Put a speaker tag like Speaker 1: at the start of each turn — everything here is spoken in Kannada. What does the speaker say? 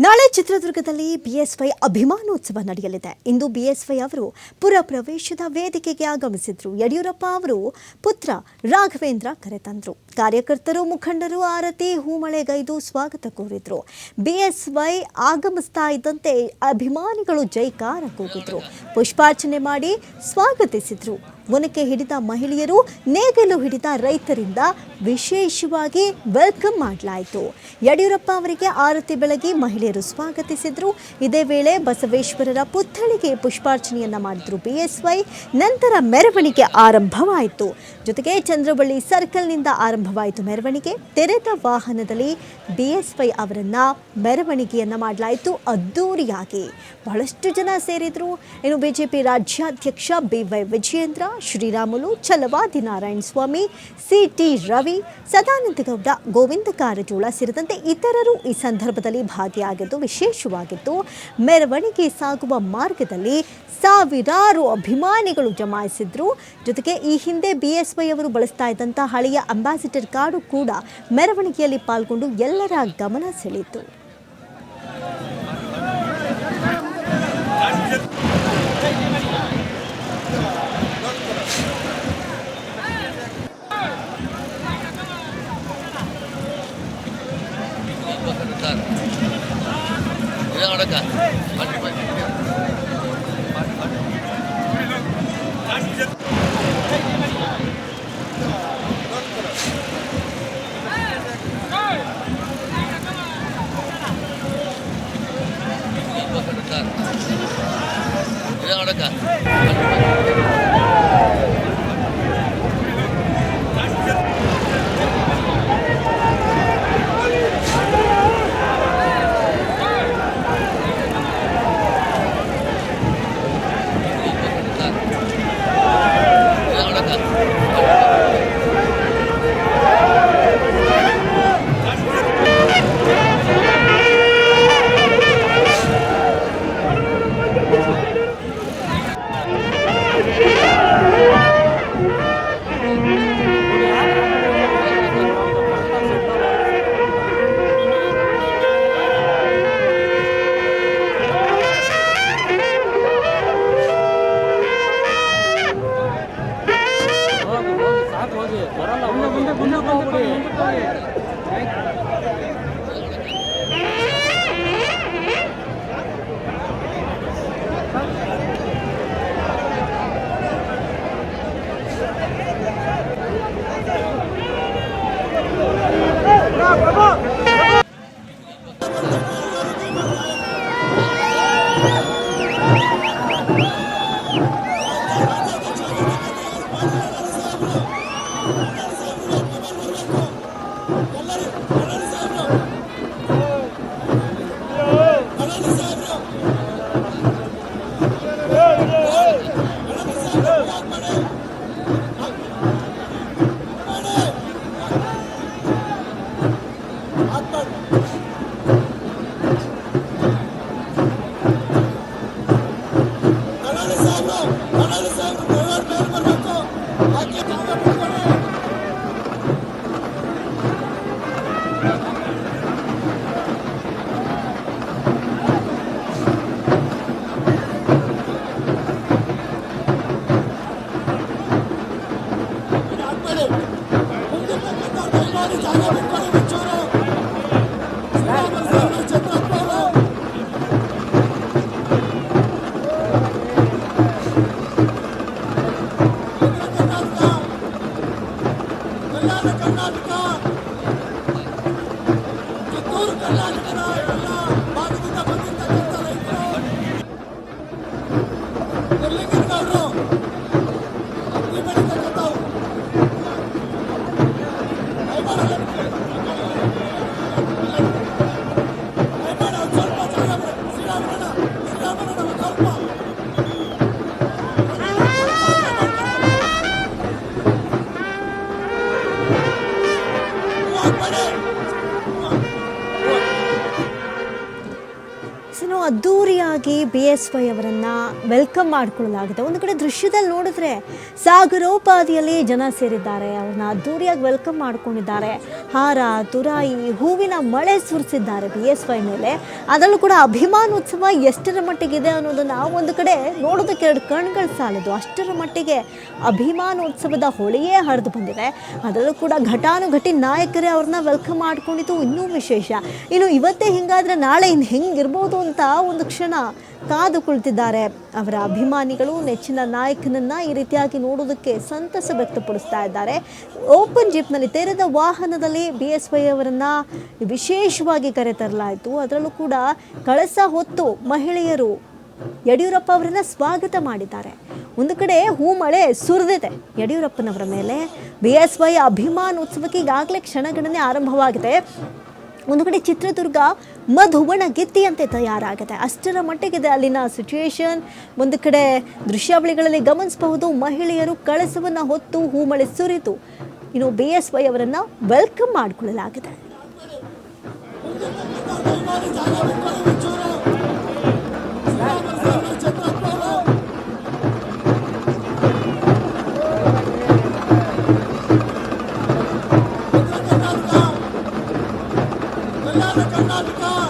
Speaker 1: ನಾಳೆ ಚಿತ್ರದುರ್ಗದಲ್ಲಿ ಬಿಎಸ್ವೈ ಅಭಿಮಾನೋತ್ಸವ ನಡೆಯಲಿದೆ. ಇಂದು ಬಿಎಸ್ವೈ ಅವರು ಪುರ ಪ್ರವೇಶದ ವೇದಿಕೆಗೆ ಆಗಮಿಸಿದ್ರು. ಯಡಿಯೂರಪ್ಪ ಅವರು ಪುತ್ರ ರಾಘವೇಂದ್ರ ಕರೆತಂದ್ರು. ಕಾರ್ಯಕರ್ತರು, ಮುಖಂಡರು ಆರತಿ ಹೂಮಳೆಗೈದು ಸ್ವಾಗತ ಕೋರಿದ್ರು. ಬಿಎಸ್ವೈ ಆಗಮಿಸ್ತಾ ಇದ್ದಂತೆ ಅಭಿಮಾನಿಗಳು ಜೈಕಾರ ಕೂಗಿದ್ರು, ಪುಷ್ಪಾರ್ಚನೆ ಮಾಡಿ ಸ್ವಾಗತಿಸಿದ್ರು. ಒನಕೆ ಹಿಡಿದ ಮಹಿಳೆಯರು, ನೇಗಿಲು ಹಿಡಿದ ರೈತರಿಂದ ವಿಶೇಷವಾಗಿ ವೆಲ್ಕಮ್ ಮಾಡಲಾಯಿತು. ಯಡಿಯೂರಪ್ಪ ಅವರಿಗೆ ಆರತಿ ಬೆಳಗಿ ಮಹಿಳೆಯರು ಸ್ವಾಗತಿಸಿದ್ರು. ಇದೇ ವೇಳೆ ಬಸವೇಶ್ವರರ ಪುತ್ಥಳಿಗೆ ಪುಷ್ಪಾರ್ಚನೆಯನ್ನ ಮಾಡಿದ್ರು ಬಿಎಸ್ವೈ. ನಂತರ ಮೆರವಣಿಗೆ ಆರಂಭವಾಯಿತು. ಜೊತೆಗೆ ಚಂದ್ರವಳ್ಳಿ ಸರ್ಕಲ್ನಿಂದ ಆರಂಭವಾಯಿತು ಮೆರವಣಿಗೆ. ತೆರೆದ ವಾಹನದಲ್ಲಿ ಬಿಎಸ್ವೈ ಅವರನ್ನ ಮೆರವಣಿಗೆಯನ್ನ ಮಾಡಲಾಯಿತು ಅದ್ದೂರಿಯಾಗಿ. ಬಹಳಷ್ಟು ಜನ ಸೇರಿದ್ರು. ಇನ್ನು ಬಿಜೆಪಿ ರಾಜ್ಯಾಧ್ಯಕ್ಷ ಬಿವೈ ವಿಜಯೇಂದ್ರ, ಶ್ರೀರಾಮುಲು, ಛಲವಾದಿ ನಾರಾಯಣ ಸ್ವಾಮಿ, ಸಿಟಿ ರವಿ, ಸದಾನಂದಗೌಡ, ಗೋವಿಂದ ಕಾರಜೋಳ ಸೇರಿದಂತೆ ಇತರರು ಈ ಸಂದರ್ಭದಲ್ಲಿ ಭಾಗಿಯಾಗಿದ್ದು ವಿಶೇಷವಾಗಿತ್ತು. ಮೆರವಣಿಗೆ ಸಾಗುವ ಮಾರ್ಗದಲ್ಲಿ ಸಾವಿರಾರು ಅಭಿಮಾನಿಗಳು ಜಮಾಯಿಸಿದ್ರು. ಜೊತೆಗೆ ಈ ಹಿಂದೆ ಬಿಎಸ್ವೈ ಅವರು ಬಳಸ್ತಾ ಇದ್ದಂಥ ಹಳೆಯ ಅಂಬಾಸಿಡರ್ ಕಾರು ಕೂಡ ಮೆರವಣಿಗೆಯಲ್ಲಿ ಪಾಲ್ಗೊಂಡು ಎಲ್ಲರ ಗಮನ ಸೆಳೆಯಿತು. ಏನೋ ಅದ್ಧೂರಿಯಾಗಿ BSY ಅವರನ್ನ ವೆಲ್ಕಮ್ ಮಾಡಿಕೊಳ್ಳಲಾಗಿದೆ. ಒಂದು ಕಡೆ ದೃಶ್ಯದಲ್ಲಿ ನೋಡಿದ್ರೆ ಸಾಗರೋಪಾದಿಯಲ್ಲಿ ಜನ ಸೇರಿದ್ದಾರೆ, ಅವ್ರನ್ನ ಅದ್ಧೂರಿಯಾಗಿ ವೆಲ್ಕಮ್ ಮಾಡ್ಕೊಂಡಿದ್ದಾರೆ. ಹಾರ ತುರಾಯಿ ಹೂವಿನ ಮಳೆ ಸುರಿಸಿದ್ದಾರೆ BSY ಮೇಲೆ. ಅದರಲ್ಲೂ ಕೂಡ ಅಭಿಮಾನೋತ್ಸವ ಎಷ್ಟರ ಮಟ್ಟಿಗಿದೆ ಅನ್ನೋದನ್ನ ಒಂದು ಕಡೆ ನೋಡೋದಕ್ಕೆ ಎರಡು ಕಣ್ಗಳು ಸಾಲದು, ಅಷ್ಟರ ಮಟ್ಟಿಗೆ ಅಭಿಮಾನೋತ್ಸವದ ಹೊಳೆಯೇ ಹರಿದು ಬಂದಿದೆ. ಅದರಲ್ಲೂ ಕೂಡ ಘಟಾನುಘಟಿ ನಾಯಕರೇ ಅವ್ರನ್ನ ವೆಲ್ಕಮ್ ಮಾಡ್ಕೊಂಡಿದ್ದು ಇನ್ನೂ ವಿಶೇಷ. ಇನ್ನು ಇವತ್ತೇ ಹಿಂಗಾದ್ರೆ ನಾಳೆ ಇನ್ನು ಹೆಂಗಿರ್ಬೋದು ಅಂತ ಒಂದು ಕ್ಷಣ ಕಾದು ಕುಳಿತಿದ್ದಾರೆ ಅವರ ಅಭಿಮಾನಿಗಳು. ನೆಚ್ಚಿನ ನಾಯಕನನ್ನ ಈ ರೀತಿಯಾಗಿ ನೋಡೋದಕ್ಕೆ ಸಂತಸ ವ್ಯಕ್ತಪಡಿಸ್ತಾ ಇದ್ದಾರೆ. ಓಪನ್ ಜೀಪ್ನಲ್ಲಿ, ತೆರೆದ ವಾಹನದಲ್ಲಿ BSY ಅವರನ್ನ ವಿಶೇಷವಾಗಿ ಕರೆತರಲಾಯಿತು. ಅದರಲ್ಲೂ ಕೂಡ ಕಳಸ ಹೊತ್ತು ಮಹಿಳೆಯರು ಯಡಿಯೂರಪ್ಪ ಅವರನ್ನ ಸ್ವಾಗತ ಮಾಡಿದ್ದಾರೆ. ಒಂದು ಕಡೆ ಹೂಮಳೆ ಸುರಿದಿದೆ ಯಡಿಯೂರಪ್ಪನವರ ಮೇಲೆ. BSY ಅಭಿಮಾನೋತ್ಸವಕ್ಕೆ ಈಗಾಗಲೇ ಕ್ಷಣಗಣನೆ ಆರಂಭವಾಗಿದೆ. ಒಂದು ಕಡೆ ಚಿತ್ರದುರ್ಗ ಮಧುವಣ ಗೆತ್ತಿಯಂತೆ ತಯಾರಾಗಿದೆ, ಅಷ್ಟರ ಮಟ್ಟಿಗಿದೆ ಅಲ್ಲಿನ ಸಿಚುಯೇಷನ್. ಒಂದು ಕಡೆ ದೃಶ್ಯಾವಳಿಗಳಲ್ಲಿ ಗಮನಿಸಬಹುದು, ಮಹಿಳೆಯರು ಕಳಸವನ್ನು ಹೊತ್ತು ಹೂಮಳೆ ಸುರಿದು ಇನ್ನು BSY ಅವರನ್ನ ವೆಲ್ಕಮ್ ಮಾಡಿಕೊಳ್ಳಲಾಗಿದೆ.
Speaker 2: ಕರ್ನಾಟಕ